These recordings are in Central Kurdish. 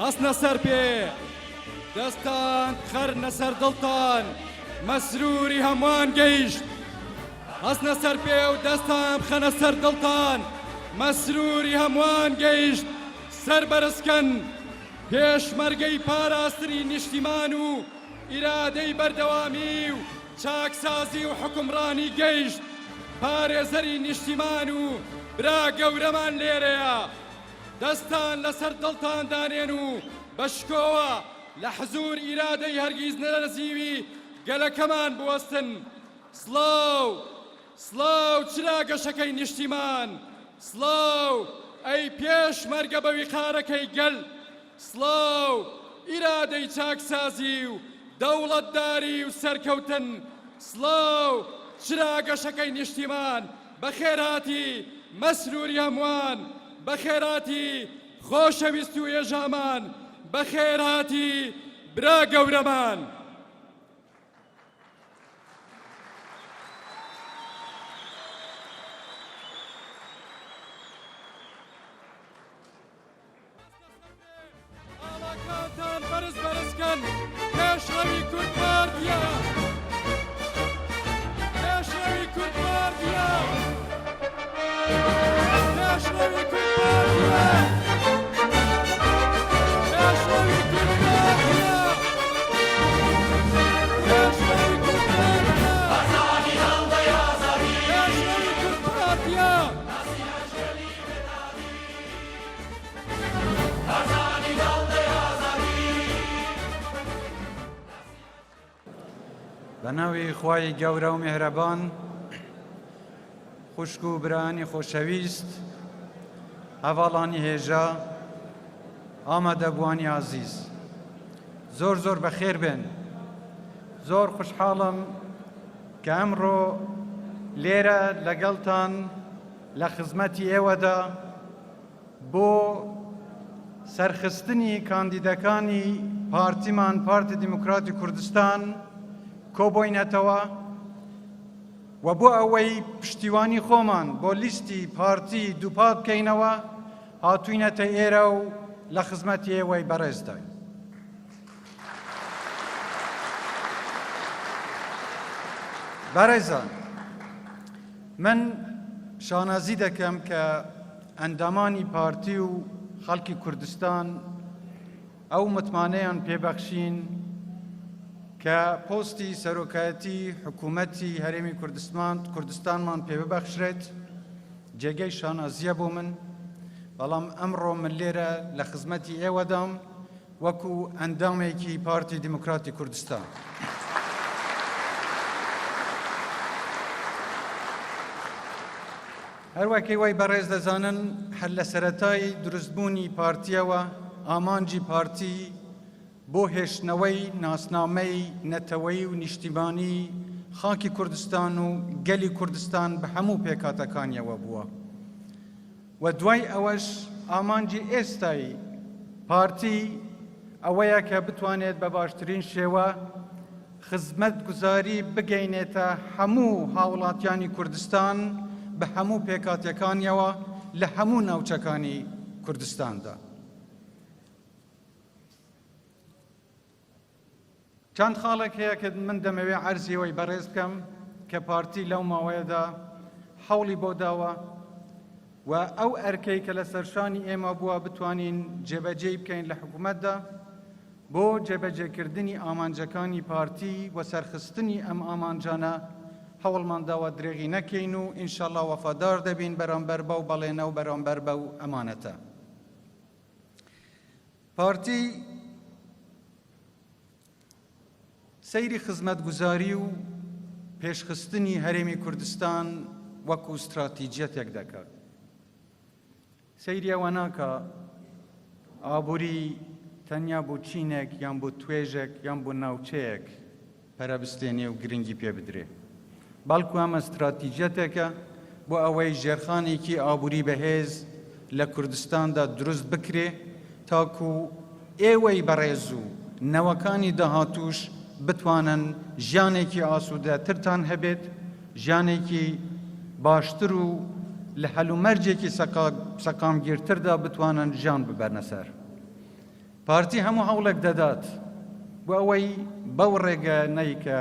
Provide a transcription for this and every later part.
هەستنە سەر پێ دەستان خەرنە سەر دڵتان مەسروری هەمووان گەیشت هەستنە سەر پێ و دەستان بخەنە سەر دڵتان مەسروری هەمووان گەیشت سەر بەرزکەن پێشمەرگەی پاراستنی نیشتیمان و ئیرادەی بەردەوامی و چاکسازی و حکومڕانی گەیشت پارێزەری نیشتیمان و برا گەورەمان لێرەیە دەستان لەسەر دڵتان دانێن و بەشکۆوە لە حزور ئیرادەی هەرگیز نەرەزیوی گەلەکەمان بوەستن سڵاو سڵاو چرا گەشەکەی نیشتیمان سڵاو ئەی پێشمەرگە بە ویقارەکەی گەل سڵاو ئیرادەی چاکسازی و دەوڵەتداری و سەرکەوتن سڵاو چرا گەشەکەی نیشتیمان بەخێرهاتی مەسروری هەمووان بەخێرهاتی خۆشەویست و ێژامان بەخێرهاتی برا گەورەمان ئاڵاکانتان بەرز بەرزکەن پێشڕەوی کورد پارتیە پێشڕەوی کورد پارتیە پێشڕەوی کورد پارتیە پێشڕەوی کورد پارتیە پێشڕەوی کورد پارتیە ئازادی هەڵدەی ئازادی پێشڕەوی کورد پارتیە ئازادی هەڵدەی ئازادی بە ناوی خوای گەورە و میهرەبان خوشک و برانی خۆشەویست هەواڵانی هێژە ئامادەبوانی عزیز زۆر زۆر بەخێر بێن زۆر خوشحاڵم کە ئەمڕۆ لێرە لەگەڵتان لە خزمەتی ئێوەدا بۆ سەرخستنی کاندیدەکانی پارتیمان پارتی دیموکراتی کوردستان کۆبووینەتەوە و بۆ ئەوەی پشتیوانی خۆمان بۆ لیستی پارتی دووپات بکەینەوە هاتووینەتە ئێرە و لە خزمەتی ئێوەی بەڕێزداین. بەڕێزان، من شانازی دەکەم کە ئەندامانی پارتی و خەڵکی کوردستان ئەو متمانەیان پێبەخشین کە پۆستی سەرۆکایەتی حکوومەتی هەرێمی کوردستانمان پێ ببەخشرێت جێگەی شانازیە بۆ من بەڵام ئەمڕۆ من لێرە لە خزمەتی ئێوەدام وەکو ئەندامێکی پارتی دیموکراتی کوردستان. هەروەکەی وای بەڕێز دەزانن هەر لە سەرەتای دروستبوونی پارتیەوە ئامانجی پارتی بۆ هێشتنەوەی ناسنامەی نەتەوەی و نیشتیمانی خاکی کوردستان و گەلی کوردستان بە هەموو پێکاتەکانیەوە بووە و دوای ئەوەش ئامانجی ئێستای پارتی ئەوەیە کە بتوانێت بە باشترین شێوە خزمەتگوزاری بگەینێتە هەموو هاوڵاتیانی کوردستان بە هەموو پێکاتەکانیەوە لە هەموو ناوچەکانی کوردستاندا. چەند خاڵێک هەیە کە من دەمەوێ عەرزیەوەی بەڕێز بکەم کە پارتی لەو ماوەیەدا هەوڵی بۆ داوە و ئەو ئەرکەی کە لە سەرشانی ئێمە بووە بتوانین جێبەجێی بکەین لە حکوومەتدا بۆ جێبەجێکردنی ئامانجەکانی پارتی و سەرخستنی ئەم ئامانجانە هەوڵمان داوە درێغی نەکەین و ئینشاءڵڵا وەفادار دەبین بەرامبەر بەو بەڵێنە و بەرامبەر بەو ئەمانەتە. پارتی سەیری خزمەتگوزاری و پێشخستنی هەرێمی کوردستان وەکو استراتیجیەتێک دەکات. سەیری ئەوە ناکە ئابووری تەنیا بۆ چینێک یان بۆ توێژێک یان بۆ ناوچەیەک پەرەبستێنێ و گرنگی پێ بدرێ، بەڵکو ئەمە استراتیجیەتێکە بۆ ئەوەی ژێرخانێکی ئابووری بەهێز لە کوردستاندا دروست بکرێ تاکو ئێوەی بەڕێز و نەوەکانی داهاتووش بتوانن ژیانێکی ئاسوودەترتان هەبێت، ژیانێکی باشتر و لە هەلومەرجێکی سەقامگیرتردا بتوانن ژیان ببەرنە سەر. پارتی هەموو هەوڵێک دەدات بۆ ئەوەی بەو ڕێگەنەی کە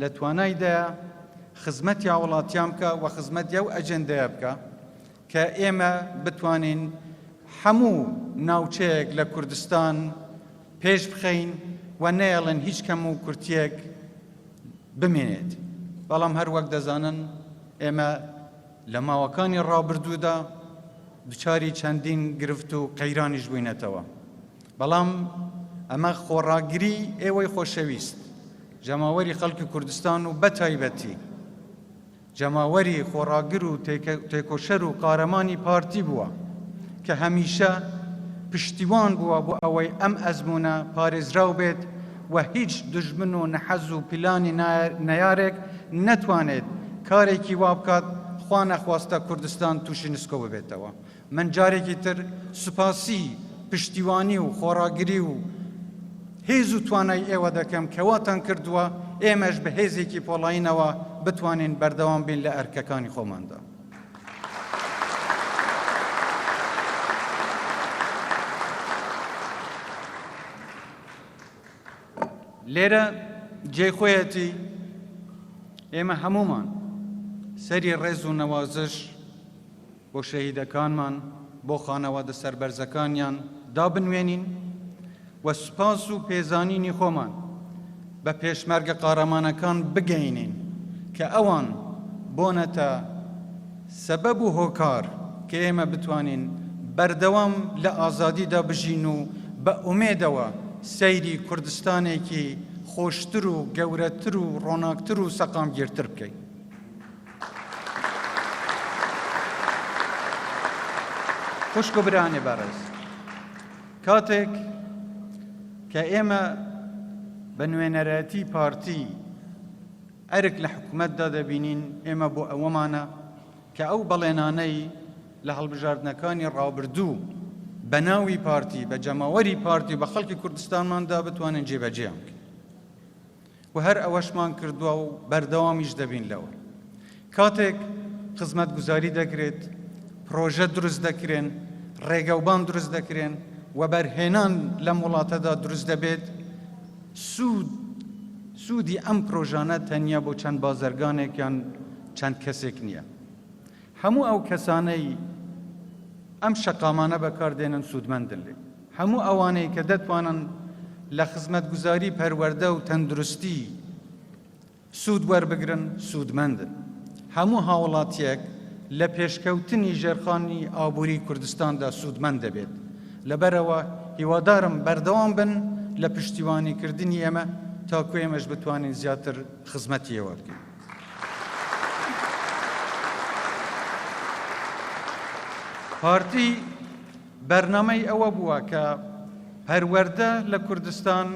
لە توانایدایە خزمەتی وڵاتیان بکە و خزمەتی ئەو ئەجەندەیە بکە کە ئێمە بتوانین هەموو ناوچەیەک لە کوردستان پێش بخەین و نەیەڵێن هیچ کەم و کورتیەک بمێنێت. بەڵام هەر وەک دەزانن ئێمە لە ماوەکانی ڕابردوودا دوچاری چەندین گرفت و قەیرانیش بووینەتەوە. بەڵام ئەمە خۆڕاگری ئێوەی خۆشەویست جەماوەری خەڵکی کوردستان و بەتایبەتی جەماوەری خۆڕاگر و تێکۆشەر و قارەمانی پارتی بووە کە هەمیشە پشتیوان بووە بۆ ئەوەی ئەم ئەزمونە پارێزراو بێت و هیچ دژمن و نەحەز و پیلانی نەیارێک نەتوانێت کارێکی وا بکات خوا نەخواستە کوردستان تووشی نسکۆ ببێتەوە. من جارێکی تر سوپاسی پشتیوانی و خۆڕاگری و هێز و توانای ئێوە دەکەم کەواتان کردووە ئێمەش بە هێزێکی پۆڵاینەوە بتوانین بەردەوام بین لە ئەرکەکانی خۆماندا. لێرە جێخۆیەتی ئێمە هەمومان سەری ڕێز و نەوازش بۆ شەهیدەکانمان بۆ خانەوادە سەربەرزەکانیان دابنوێنین و سوپاس و پێزانینی خۆمان بە پێشمەرگە قارەمانەکان بگەینین کە ئەوان بۆنەتە سەبەب و هۆکار کە ئێمە بتوانین بەردەوام لە ئازادیدا بژین و بە ئومێدەوە سەیری کوردستانێکی خۆشتر و گەورەتر و ڕۆناکتر و سەقامگیرتر بکەین. خوشک و برانێ بەڕێز، کاتێک کە ئێمە بە نوێنەرەتی پارتی ئەرک لە حکوومەتدا دەبینین، ئێمە بۆ ئەوەمانە کە ئەو بەڵێنانەی لە هەڵبژاردنەکانی ڕابردوو بە ناوی پارتی بە جەماوەری پارتی بە خەڵکی کوردستانماندا بتوانین جێبەجێیان بکەین و هەر ئەوەشمان کردووە و بەردەوامیش دەبین لەوە. کاتێک خزمەتگوزاری دەکرێت، پرۆژە دروست دەکرێن، ڕێگەوبان دروست دەکرێن و بەرهێنان لەم وڵاتەدا دروست دەبێت، سوودی ئەم پرۆژانە تەنیا بۆ چەند بازرگانێک یان چەند کەسێک نییە. هەموو ئەو کەسانەی ئەم شەقامانە بەکاردێنن سوودمەندن لێ. هەموو ئەوانەی کە دەتوانن لە خزمەتگوزاری پەروەردە و تەندروستی سوود وەربگرن سوودمەندن. هەموو هاوڵاتیەک لە پێشکەوتنی ژێرخانی ئابووری کوردستاندا سوودمەند دەبێت. لەبەرەوە هیوادارم بەردەوام بن لە پشتیوانیکردنی ئێمە تاکو ئێمەش بتوانین زیاتر خزمەتی ئێوە بکەین. پارتی بەرنامەی ئەوە بووە کە پەروەردە لە کوردستان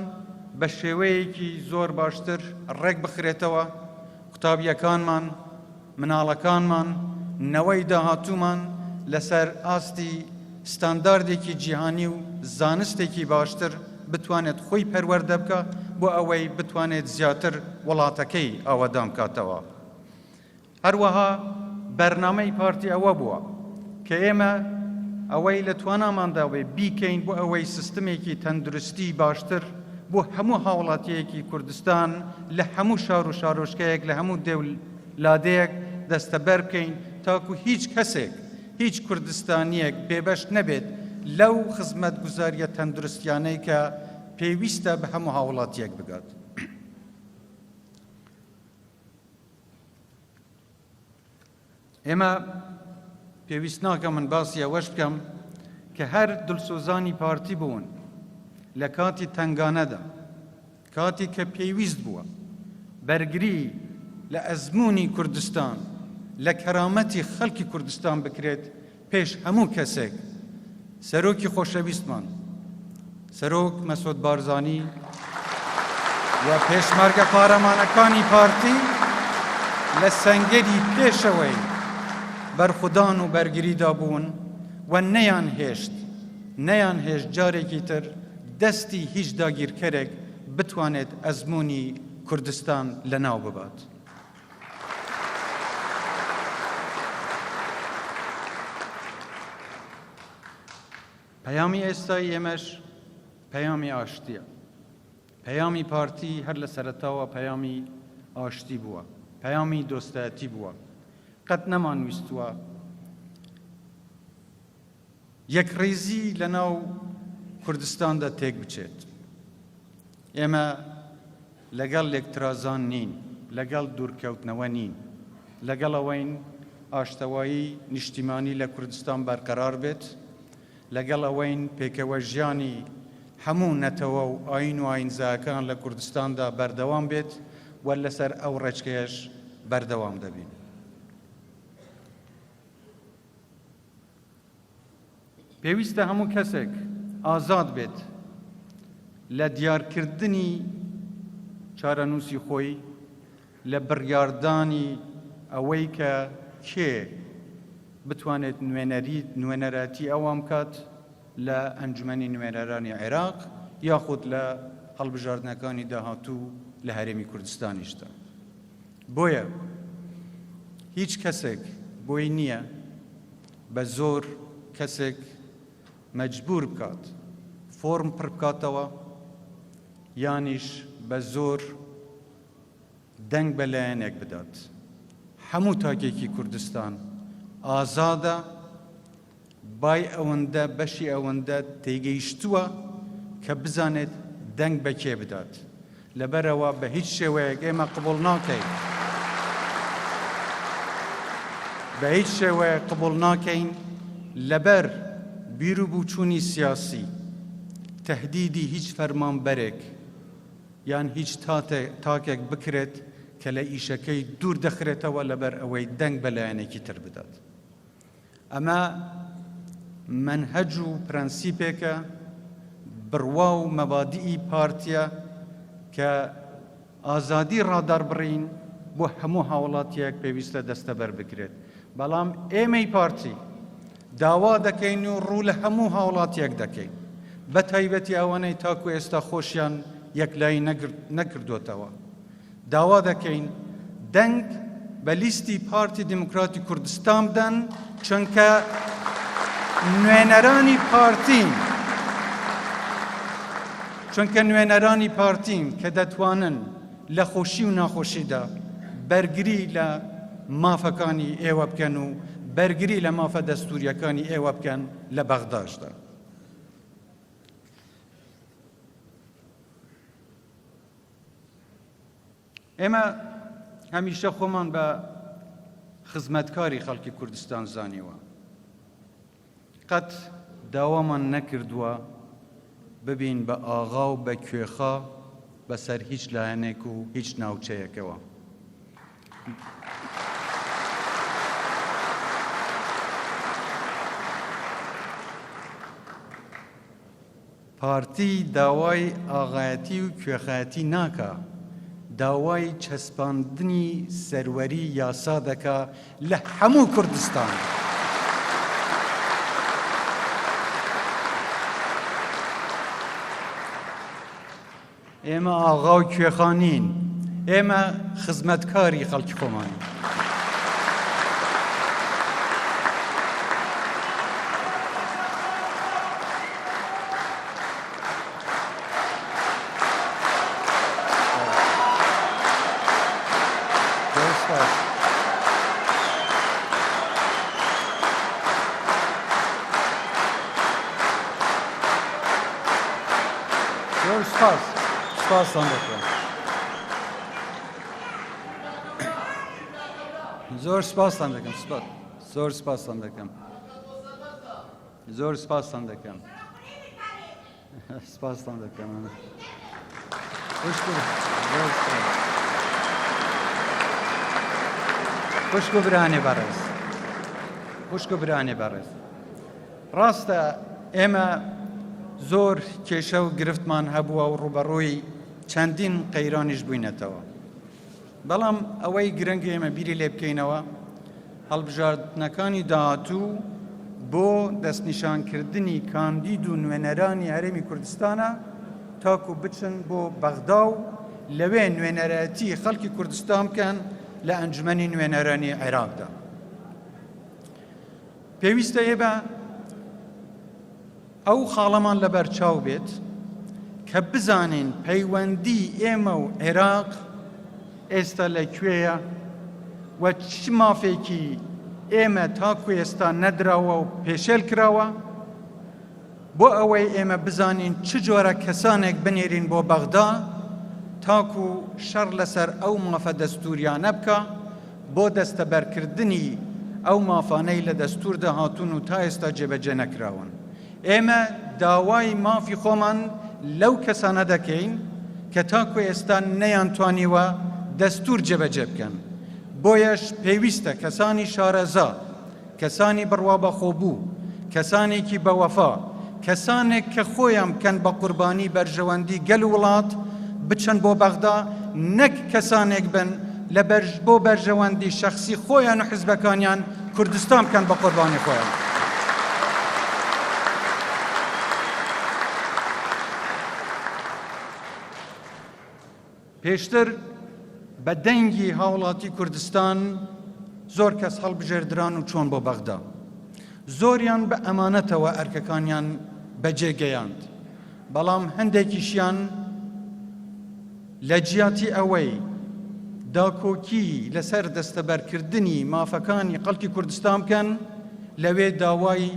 بە شێوەیەکی زۆر باشتر ڕێک بخرێتەوە، قوتابیەکانمان، مناڵەکانمان، نەوەی داهاتوومان لەسەر ئاستی ستانداردێکی جیهانی و زانستێکی باشتر بتوانێت خۆی پەروەردە بکە بۆ ئەوەی بتوانێت زیاتر وڵاتەکەی ئاوەدام کاتەوە. هەروەها بەرنامەی پارتی ئەوە بووە کە ئێمە ئەوەی لە تواناماندا بیکەین بۆ ئەوەی سیستمێکی تەندروستی باشتر بۆ هەموو هاوڵاتیەکی کوردستان لە هەموو شار و شارۆچکەیەک لە هەموو دێولادەیەک دەستەبەر بکەین تاکو هیچ کەسێک، هیچ کوردستانیەک بێبەش نەبێت لەو خزمەتگوزاریە تەندروستیانەی کە پێویستە بە هەموو هاوڵاتیەک بگات. ئێمە پێویست ناکەم من باسی ئەوەش بکەم کە هەر دڵسۆزانی پارتی بوون لە کاتی تنگانەدا، کاتی کە پێویست بووە بەرگری لە ئەزموونی کوردستان، لە کەرامەتی خەڵکی کوردستان بکرێت پێش هەموو کەسێک. سەرۆکی خۆشەویستمان سەرۆک مەسعود بارزانی و پێشمەرگە قارەمانەکانی پارتی لە سەنگەری پێشەوەی بەرخودان و بەرگریدا بوون و نەیان هێشت جارێکی تر دەستی هیچ داگیرکەرێک بتوانێت ئەزموونی کوردستان لەناو ببات. پەیامی ئێستای ئێمەش پەیامی ئاشتیە. پەیامی پارتی هەر لە سەرەتاوە پەیامی ئاشتی بووە، پەیامی دۆستایەتی بووە. قەت نەمانویستووە یەکڕێزی لەناو کوردستاندا تێک بچێت. ئێمە لەگەڵ لێکترازان نین، لەگەڵ دوورکەوتنەوە نین، لەگەڵ ئەوەین ئاشتەوایی نیشتیمانی لە کوردستان بەرقەرار بێت، لەگەڵ ئەوەین پێکەوە ژیانی هەموو نەتەوە و ئاین و ئاینزاکان لە کوردستاندا بەردەوام بێت و لەسەر ئەو ڕێچکەیەش بەردەوام دەبین. پێویستە هەموو کەسێک ئازاد بێت لە دیارکردنی چارەنووسی خۆی، لە بڕیاردانی ئەوەی کە کێ بتوانێت نوێنەراتی ئەوام کات لە ئەنجومەنی نوێنەرانی عێراق یاخود لە هەڵبژاردنەکانی داهاتوو لە هەرێمی کوردستانیشدا. بۆیە هیچ کەسێک بۆی نییە بە زۆر کەسێک مەجبور بکات فۆرم پڕ بکاتەوە یانیش بە زۆر دەنگ بەلایەنێک بدات. هەموو تاکێکی کوردستان ئازادە، بای ئەوەندە بەشی ئەوەندە تێگەیشتووە کە بزانێت دەنگ بە کێ بدات. لەبەرەوە بە هیچ شێوەیەک ئێمە قبوڵ ناکەین، بە هیچ شێوەیە قبوڵ ناکەین لەبەر بیر و بوچوونی سیاسی تەهدیدی هیچ فەرمانبەرێک یان هیچ تاکێک بکرێت کە لە ئیشەکەی دوور دەخرێتەوە لەبەر ئەوەی دەنگ بەلایەنێکی تر بدات. ئەمە منهەج و پرەنسیپێکە، بڕوا و مەبادیئی پارتیە کە ئازادی ڕادار بڕین بۆ هەموو هاوڵاتیەک پێویستە دەستەبەر بکرێت. بەڵام ئێمەی پارتی داوا دەکەین و ڕوو لە هەموو هاوڵاتیەک دەکەین، بە تایبەتی ئەوانەی تاکو ئێستا خۆشیان یەکلایی نەکردوتەوە. داوا دەکەین دەنگ بە لیستی پارتی دموکراتی کوردستان بدەن، چونکە نوێنەرانی پارتین کە دەتوانن لە خۆشی و ناخۆشیدا بەرگری لە مافەکانی ئێوە بکەن و بەرگری لە مافە دەستوریەکانی ئێوە بکەن لە بەغداددا. ئێمە هەمیشە خۆمان بە خزمەتکاری خەڵکی کوردستان زانیوە. قەت داوامان نەکردووە ببین بە ئاغا و بە کوێخا بەسەر هیچ لایەنێک و هیچ ناوچەیەکەوە. پارتی داوای ئاغایەتی و کوێخایەتی ناکە، داوای چەسپاندنی سەروەری یاسا دەکا لە هەموو کوردستان. ئێمە ئاغا و کوێخانین، ئێمە خزمەتکاری خەڵکی خۆمانین. سپاسان دەکەم. زۆر سپاسان دەکەم. زۆر سپاسان دەکەم. زۆر سپاسان دەکەم. سپاسان دەکەم. خوشک و برانێ بەڕێز. خوشک و برانێ بەڕێز. ڕاستە ئێمە زۆر کێشە و گرفتمان هەبووە و ڕوبەڕووی چەندین قەیرانیش بووینەتەوە. بەڵام ئەوەی گرنگە ئێمە بیری لێ بکەینەوە هەڵبژاردنەکانی داهاتوو بۆ دەستنیشانکردنی کاندید و نوێنەرانی هەرێمی کوردستانە تاکو بچن بۆ بەغدا و لەوێ نوێنەرەتی خەڵکی کوردستان بکەن لە ئەنجومەنی نوێنەرانی عێراقدا. پێویستە ئێمە ئەو خاڵەمان لەبەر چاو بێت کە بزانین پەیوەندی ئێمە و عێراق ئێستا لەکوێیە و چ مافێکی ئێمە تاکو ئێستا نەدراوە و پێشێل کراوە بۆ ئەوەی ئێمە بزانین چ جۆرە کەسانێک بنێرین بۆ بەغدا تاکو شەڕ لەسەر ئەو مافە دەستوریانە بکە بۆ دەستەبەرکردنی ئەو مافانەی لە دەستوردا هاتوون و تا ئێستا جێبەجێ نەکراون. ئێمە داوای مافی خۆمان لەو کەسانە دەکەین کە تاکو ئێستا نەیانتوانیوە دەستور جێبەجێ بکەن. بۆیەش پێویستە کەسانی شارەزا، کەسانی بڕوا بەخۆبوو، کەسانێکی بەوەفا، کەسانێک کە خۆیان بکەن بە قوربانی بەرژەوەندی گەل وڵات بچن بۆ بەغدا، نەک کەسانێک بن لە بۆ بەرژەوەندی شەخسی خۆیان و حیزبەکانیان کوردستان بکەن بە قوربانی خۆیان. پێشتر بە دەنگی هاوڵاتی کوردستان زۆر کەس هەڵبژێردران و چۆن بۆ بەغدا. زۆریان بە ئەمانەتەوە ئەرکەکانیان بەجێگەیاند، بەڵام هەندێکیشیان لە جیاتی ئەوەی داکۆکی لەسەر دەستەبەرکردنی مافەکانی خەڵکی کوردستان بکەن لەوێ داوای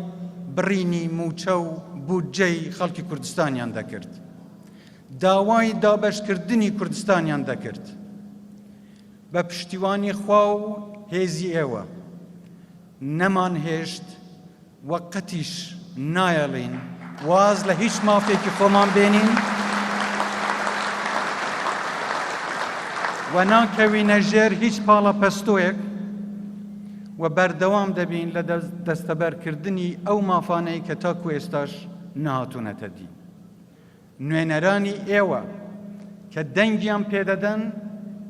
بڕینی موچە و بودجەی خەڵکی کوردستانیان دەکرد، داوای دابەشکردنی کوردستانیان دەکرد. بە پشتیوانی خوا و هێزی ئێوە نەمان هێشت وەقەتیش نایەڵین واز لە هیچ مافێکی خۆمان بێنین و ناکەوینە ژێر هیچ پاڵە پەستۆیەک و بەردەوام دەبین لە دەستەبەرکردنی ئەو مافانەی کە تاکو ئێستاش نەهاتوونەتە دی. نوێنەرانی ئێوە کە دەنگیان پێدەدەن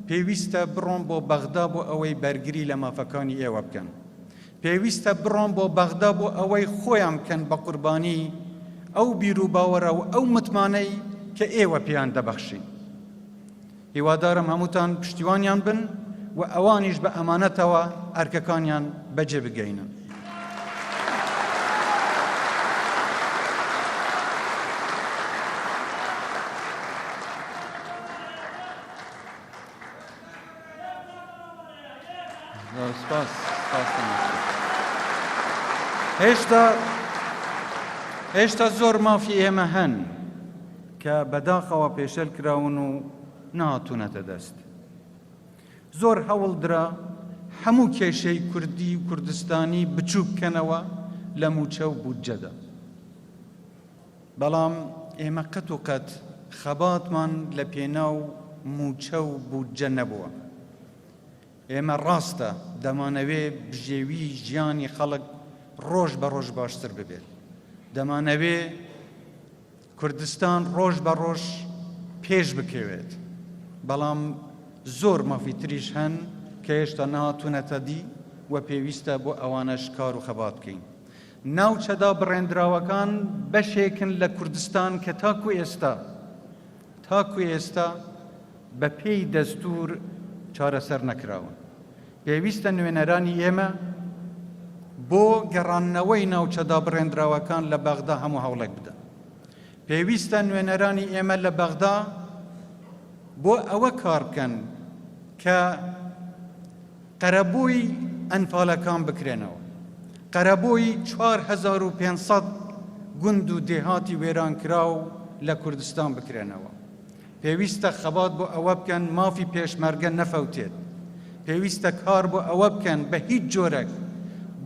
پێویستە بڕۆن بۆ بەغدا بۆ ئەوەی بەرگری لە مافەکانی ئێوە بکەن، پێویستە بڕۆن بۆ بەغدا بۆ ئەوەی خۆیان بکەن بە قوربانی ئەو بیر و باوەڕە و ئەو متمانەی کە ئێوە پێیان دەبەخشین. هیوادارم هەمووتان پشتیوانیان بن و ئەوانیش بە ئەمانەتەوە ئەرکەکانیان بەجێ بگەینن. هێشتا زۆر مافی ئێمە هەن کە بەداخەوە پێشێل کراون و نهاتوونەتە دەست. زۆر هەوڵ درا هەموو کێشەی کوردی و کوردستانی بچوو بکەنەوە لە موچە و بودجەدا، بەڵام ئێمە قەت و قەت خەباتمان لە پێناو موچە و بودجە نەبووە. ئێمە ڕاستە دەمانەوێ بژێوی ژیانی خەڵک ڕۆژ بە ڕۆژ باشتر ببێت، دەمانەوێ کوردستان ڕۆژ بە ڕۆژ پێش بکەوێت، بەڵام زۆر مافی تریش هەن کە هێشتا نهاتوونەتە دی و پێویستە بۆ ئەوانەش کار و خەبات بکەین. ناوچەدا بڕێندراوەکان بەشێکن لە کوردستان کە تاکو ئێستا بە پێی دەستور چارەسەر نەکراون. پێویستە نوێنەرانی ئێمە بۆ گەڕانەوەی ناوچەدا بڕێندراوەکان لە بەغدا هەموو هەوڵێک بدەن. پێویستە نوێنەرانی ئێمە لە بەغدا بۆ ئەوە کار بکەن کە قەرەبووی ئەنفالەکان بکرێنەوە، قەرەبووی 4500 گوند و دێهاتی وێرانکراو لە کوردستان بکرێنەوە. پێویستە خەبات بۆ ئەوە بکەن مافی پێشمەرگە نەفەوتێت، پێویستە کار بۆ ئەوە بکەن بە هیچ جۆرێک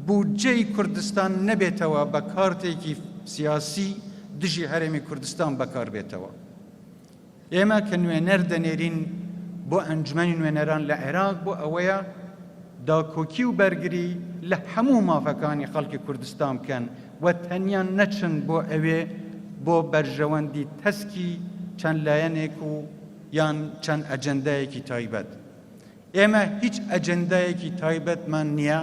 بودجەی کوردستان نەبێتەوە بە کارتێکی سیاسی دژی هەرێمی کوردستان بەکار بێتەوە. ئێمە کە نوێنەر دەنێرین بۆ ئەنجومەنی نوێنەران لە عێراق بۆ ئەوەیە داکۆکی و بەرگری لە هەموو مافەکانی خەڵکی کوردستان بکەن و تەنیان نەچن بۆ ئەوێ بۆ بەرژەوەندی تەسکی چەند لایەنێک و یان چەند ئەجەندایەکی تایبەت. ئێمە هیچ ئەجەندایەکی تایبەتمان نییە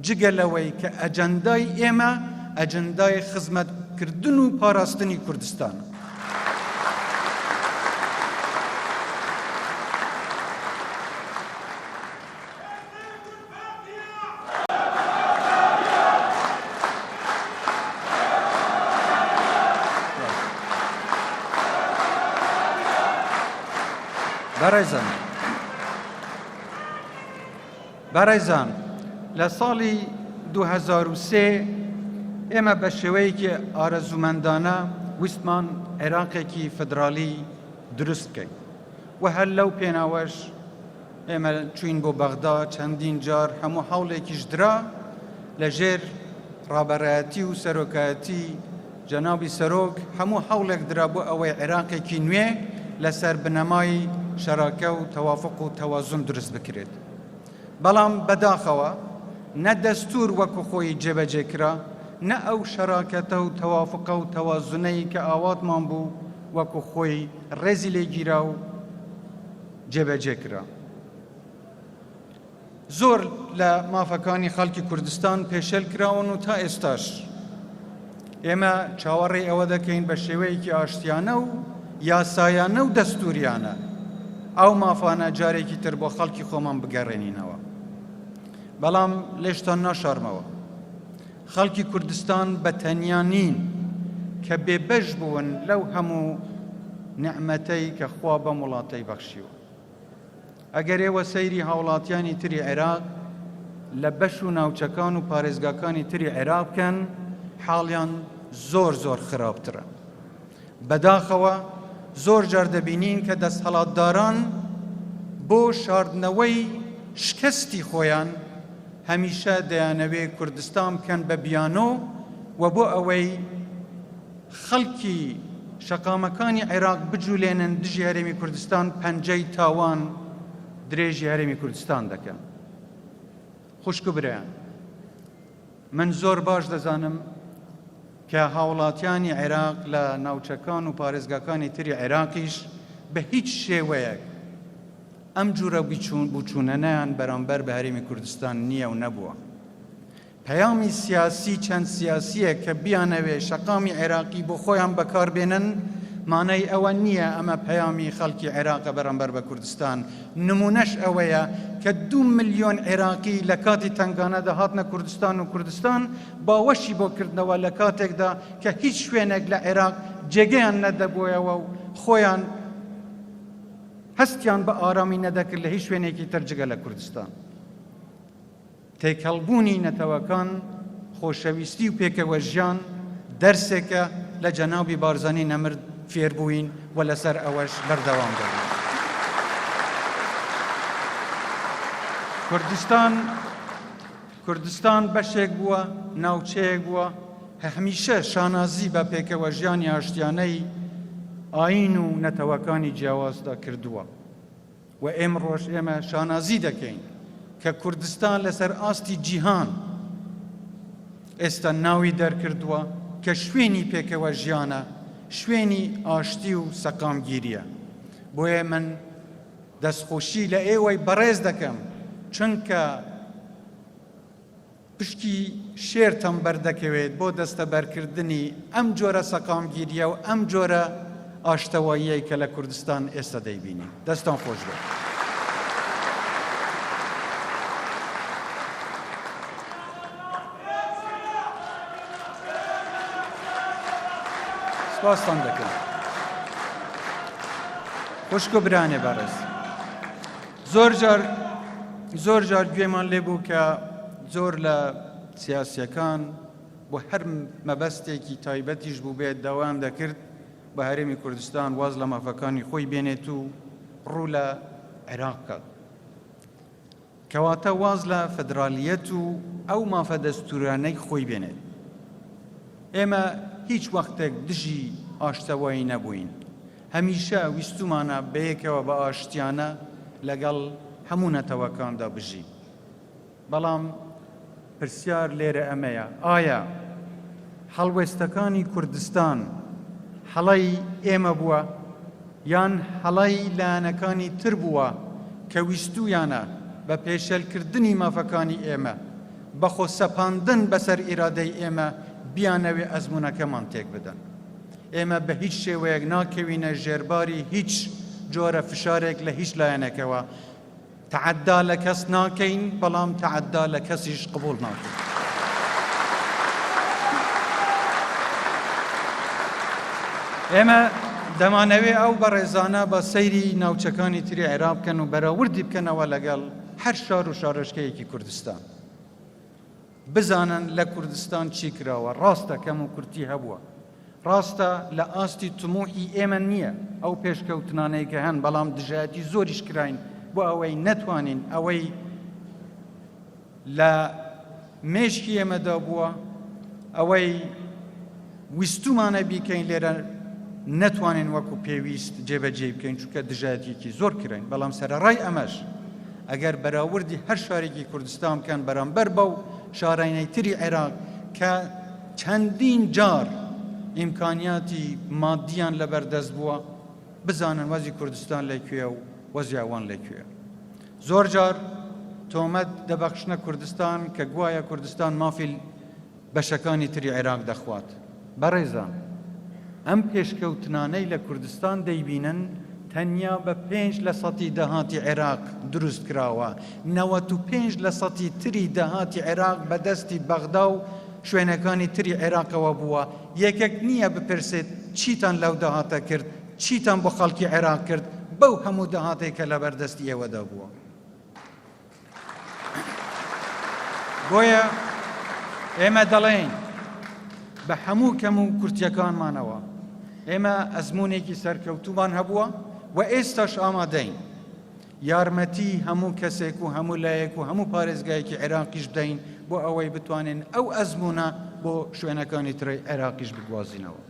جگە لەوەی کە ئەجەندای ئێمە ئەجەندای خزمەتکردن و پاراستنی کوردستانە. بەڕێزان لە ساڵی 2003 ئێمە بە شێوەیەکی ئارەزومەندانە ویستمان عێراقێکی فدرالی دروست بکەین و هەر لەو پێناوەش ئێمە چوین بۆ بەغدا چەندین جار هەموو هەوڵێکیش درا لەژێر ڕابەرایەتی و سەرۆکایەتی جەنابی سەرۆک هەموو هەوڵێک درا بۆ ئەوەی عێراقێکی نوێ لەسەر بنەمای شەراکە و تەوافق و تەوازن دروست بکرێت. بەڵام بەداخەوە نە دەستور وەکو خۆی جێبەجێکرا نە ئەو شەراکەتە و تەوافقە و تەوازنەی کە ئاواتمان بوو وەکو خۆی ڕێزی لێگیرا و جێبەجێکرا. زۆر لە مافەکانی خەڵکی کوردستان پێشێل کراون و تا ئێستاش ئێمە چاوەڕێی ئەوە دەکەین بە شێوەیەکی ئاشتیانە و یاسایانە و دەستوریانە ئەو مافانە جارێکی تر بۆ خەڵکی خۆمان بگەڕێنینەوە. بەڵام لێشتان ناشارمەوە خەڵکی کوردستان بە تەنیا نین کە بێبەش بوون لەو هەموو نعمەتەی کە خوا بە وڵاتەی بەخشیوە. ئەگەر ئێوە سەیری هاوڵاتیانی تری عێراق لە بەش و ناوچەکان و پارێزگاکانی تری عێراق بکەن حاڵیان زۆر خراپترە. بەداخەوە زۆر جار دەبینین کە دەستهەڵاتداران بۆ شاردنەوەی شکستی خۆیان هەمیشە دەیانەوێ کوردستان بکەن بە بیانۆ و بۆ ئەوەی خەڵکی شەقامەکانی عێراق بجوولێنن دژی هەرێمی کوردستان پەنجەی تاوان درێژی هەرێمی کوردستان دەکەن. خوشک برایان، من زۆر باش دەزانم کە هاوڵاتیانی عێراق لە ناوچەکان و پارێزگاکانی تری عێراقیش بە هیچ شێوەیەک ئەم جوورە بچوونەنەیان بەرامبەر بە هەرێمی کوردستان نییە و نەبووە. پەیامی سیاسی چەند سیاسیە کە بیانەوێ شەقامی عێراقی بۆ خۆیان بەکاربێنن مانای ئەوە نییە ئەمە پەیامی خەڵکی عێراقە بەرامبەر بە کوردستان. نمونەش ئەوەیە کە 2 ملیۆن عێراقی لە کاتی تنگانەدا هاتنە کوردستان و کوردستان باوەشی بۆ کردنەوە لە کاتێکدا کە هیچ شوێنێک لە عێراق جێگەیان نەدەبوویەوە و خۆیان هەستیان بە ئارامی نەدەکرد لە هیچ شوێنێکی تر جگە لە کوردستان. تێکەڵبوونی نەتەوەکان خۆشەویستی و پێکەوە ژیان دەرسێکە لە جەنابی بارزانی نەمرد فێربووین و لەسەر ئەوەش بەردەوام دەبین. کوردستان بەشێک بووە، ناوچەیەک بووە، هەمیشە شانازی بە پێکەوە ژیانی ئاشتیانەی ئاین و نەتەوەکانی جیاوازدا کردووە و ئێمڕۆژ ئێمە شانازی دەکەین کە کوردستان لەسەر ئاستی جیهان ئێستا ناوی دەرکردووە کە شوێنی پێکەوە ژیانە، شوێنی ئاشتی و سەقامگیریە. بۆیە من دەستخۆشی لە ئێوەی بەڕێز دەکەم چونکە پشتی شێرتەم بەردەکەوێت بۆ دەستەبەرکردنی ئەم جۆرە سەقامگیریە و ئەم جۆرە ئاشتەواییەی کە لە کوردستان ئێستا دەیبینی. دەستان خۆش بێت. سپاسان دەکەم. خوشک و برانێ بەڕێز، زۆر جار گوێمان لێبوو کە زۆر لە سیاسیەکان بۆ هەر مەبەستێکی تایبەتیش بوو بێت داوام دەکرد بە هەرێمی کوردستان واز لە مافەکانی خۆی بێنێت و ڕوو لە عێراق بکات. کەواتە واز لە فەدرالیەت و ئەو مافە دەستورانەی خۆی بێنێت. ئێمە هیچ وەختێک دژی ئاشتەوایی نەبووین. هەمیشە ویستومانە بەیەکەوە بە ئاشتیانە لەگەڵ هەموو نەتەوەکاندا بژی. بەڵام پرسیار لێرە ئەمەیە، ئایا هەڵوێستەکانی کوردستان هەڵەی ئێمە بووە یان هەڵەی لایەنەکانی تر بووە کە ویستویانە بە پێشێلکردنی مافەکانی ئێمە بەخۆ سەپاندن بەسەر ئیرادەی ئێمە بیانەوێ ئەزمونەکەمان تێک بدەن. ئێمە بە هیچ شێوەیەک ناکەوینە ژێرباری هیچ جۆرە فشارێک لە هیچ لایەنێکەوە. تعەدا لە کەس ناکەین، بەڵام تعەدا لە کەسیش قبوڵ ناکەین. دەمانەوێت ئەو بەڕێزانە بە سەیری ناوچەکانی تری عێراق بکەن و بەراوردی بکەنەوە لەگەڵ هەر شار و شارۆچکەیەکی کوردستان. بزانن لە کوردستان چی کراوە، ڕاستە کەم و کورتی هەبووە، ڕاستە لە ئاستی تموحی ئێمە نییە ئەو پێشکەوتنانەی کە هەن، بەڵام دژایەتی زۆریش کراین بۆ ئەوەی نەتوانین ئەوەی لە مێشکی ئێمەدا بووە، ئەوەی ویستومانە بیکەین لێرە نەتوانین وەکو پێویست جێبەجێ بکەین چونکە دژایەتێکی زۆر کراین. بەڵام سەرەڕای ئەمەش ئەگەر بەراوردی هەر شارێکی کوردستان بکەن بەرامبەر بەو شارانەی تری عێراق کە چەندین جار ئیمکانیاتی مادیان لەبەردەست بووە، بزانن وەزی کوردستان لەکوێ و وەزی ئەوان لەکوێ. زۆر جار تۆمەت دەبەخشنە کوردستان کە گوایە کوردستان مافی بەشەکانی تری عێراق دەخوات. بەڕێزان، ئەم پێشکەوتنانەی لە کوردستان دەیبینن تەنیا بە 5% داهاتی عێراق دروست کراوە، 95% تری داهاتی عێراق بەدەستی بەغدا و شوێنەکانی تری عێراقەوە بووە. یەکێک نییە بپرسێت چیتان لەو داهاتە کرد، چیتان بۆ خەڵکی عێراق کرد بەو هەموو داهاتێک کە لەبەردەستی ئێوەدا بووە. بۆیە ئێمە دەڵێن بە هەموو کەم و کورتیەکانمانەوە ئێمە ئەزمونێکی سەرکەوتومان هەبووە و ئێستاش ئامادەین یارمەتی هەموو کەسێک و هەموو لایەک و هەموو پارێزگایەکی عێراقیش بدەین بۆ ئەوەی بتوانین ئەو ئەزمونە بۆ شوێنەکانی تری عێراقیش بگوازینەوە.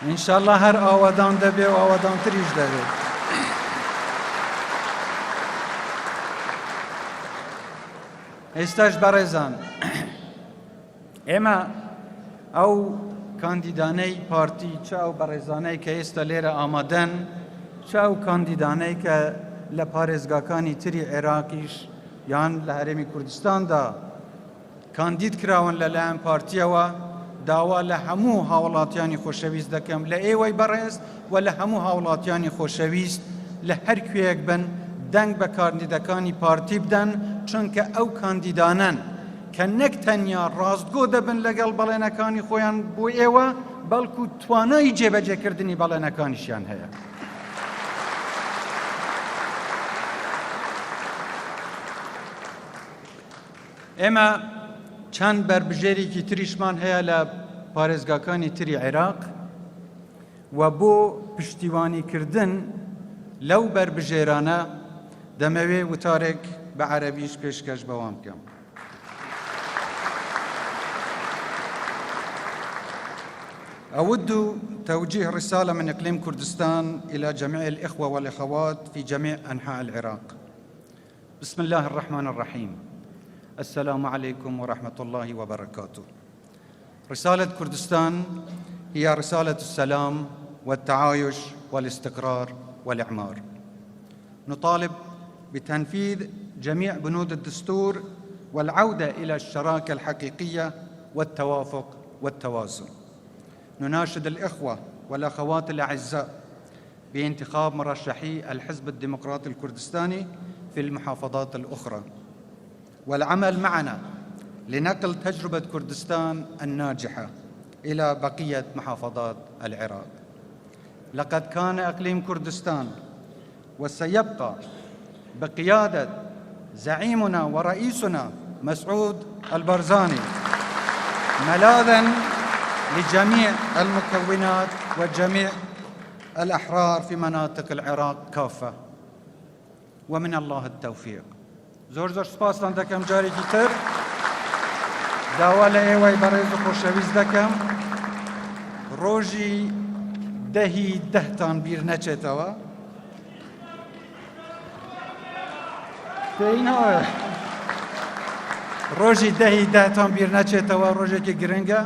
ئینشاءڵڵا هەر ئاوادان دەبێ و ئاوادانتریش دەبێت. ئێستاش بەڕێزان، ئێمە ئەو کاندیدانەی پارتی چاو بەڕێزانەی کە ئێستا لێرە ئامادەن، چاو کاندیدانەی کە لە پارێزگاکانی تری عێراقیش یان لە هەرێمی کوردستاندا کاندید کراون لەلایەن پارتیەوە، داوا لە هەموو هاوڵاتیانی خۆشەویست دەکەم لە ئێوەی بەڕێز و لە هەموو هاوڵاتیانی خۆشەویست لە هەر کوێیەک بن دەنگ بە کاندیدەکانی پارتی بدەن، چونکە ئەو کاندیدانن کە نەک تەنیا ڕاستگۆ دەبن لەگەڵ بەڵێنەکانی خۆیان بۆ ئێوە، بەڵکو توانای جێبەجێکردنی بەڵێنەکانیشیان هەیە. ئێمە چەند بربژێرێکی تریشمان هەیە لە پارێزگاکانی تری عێراق و بۆ پشتیوانیکردن لەو بربژێرانە دەمەوێ وتارێک بە عەرەبیش پێشکەش بەوام بکەم. أود توجيه رسالة من إقليم كردستان إلى جميع الإخوة والأخوات في جميع أنحاء العراق. بسم الله الرحمن الرحيم. السلام عليكم ورحمة الله وبركاته. رسالة كردستان هي رسالة السلام والتعايش والاستقرار والإعمار. نطالب بتنفيذ جميع بنود الدستور والعودة إلى الشراكة الحقيقية والتوافق والتوازن. نناشد الإخوة والأخوات الأعزاء بانتخاب مرشحي الحزب الديمقراطي الكردستاني في المحافظات الأخرى والعمل معنا لنقل تجربة كردستان الناجحة إلى بقية محافظات العراق. لقد كان إقليم كردستان وسيبقى بقيادة زعيمنا ورئيسنا مسعود البرزاني ملاذاً لجميع المكونات وجميع الأحرار في مناطق العراق كافة، ومن الله التوفيق. زۆر سپاسان دەکەم جارێکی تر، داوا لە ئێوەی بەڕێز و خۆشەویست دەکەم ڕۆژی 10/10 بیر نەچێتەوە. ڕۆژی 10/10 بیر نەچێتەوە، ڕۆژێکی گرنگە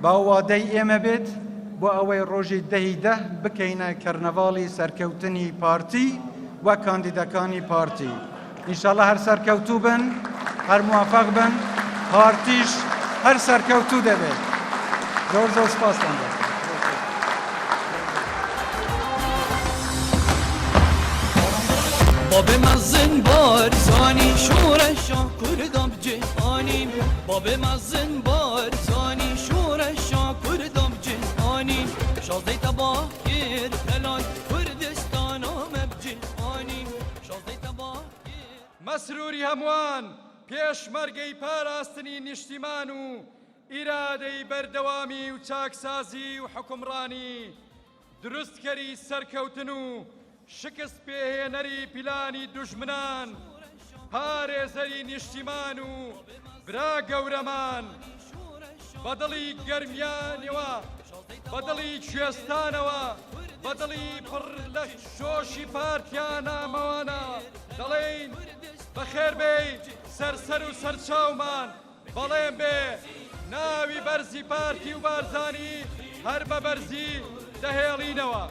باوادەی ئێمە بێت بۆ ئەوەی ڕۆژی 10/10 بکەینە کەرنەڤاڵی سەرکەوتنی پارتی و کاندیدەکانی پارتی. ئینشاءڵڵا هەر سەرکەوتوو بن، هەر موافق بن، پارتیش هەر سەرکەوتوو دەبێت. زۆر سپاسان دەکەم. باب مزن بار زانی شورشا کردم جهانی باب مزن بار زانی شورشا کردم جهانی شازده تباه گیر هلال کردستان آمد جهانی شازده تباه گیر مەسروری هەمووان پێشمەرگەی پاراستنی نیشتیمان و ئیرادەی بەردەوامی و چاکسازی و حکومڕانی دروستکەری سەرکەوتن و شکست پێهێنەری پیلانی دوژمنان پارێزەری نیشتیمان و برا گەورەمان بەدڵی گەرمیانەوە بەدڵی کوێستانەوە بەدڵی پڕ لە شۆشی پارتیانامەوانە دەڵێن بەخێربێ سەرسەر و سەرچاومان بەڵێن بێ ناوی بەرزی پارتی و بارزانی هەر بە بەرزی دەهێڵینەوە